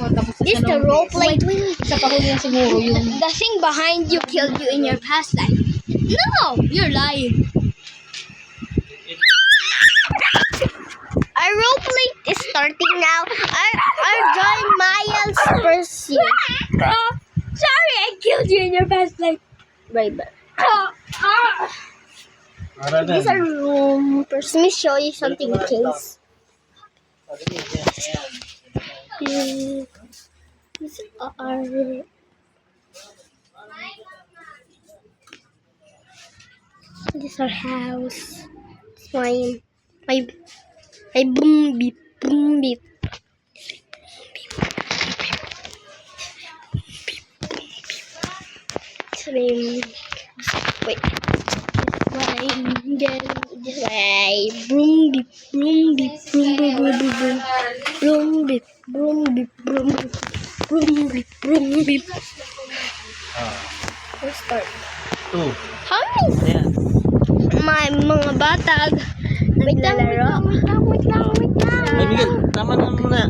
Tapos This the role play. sa pahuli na siguro yung... The thing behind you killed you in your past life. No, you're lying. Our role play is starting now. Our John Miles first year. Sorry, I killed you in your past life. Bye bye. These are room. First, let me show you something, kids. These are. This is our house. It's my boom beep. Wait. This way. Boom beep. Boom beep. Let's start. How many? Ayan. Mga bata. Wait lang. Ay, Miguel, tama na muna.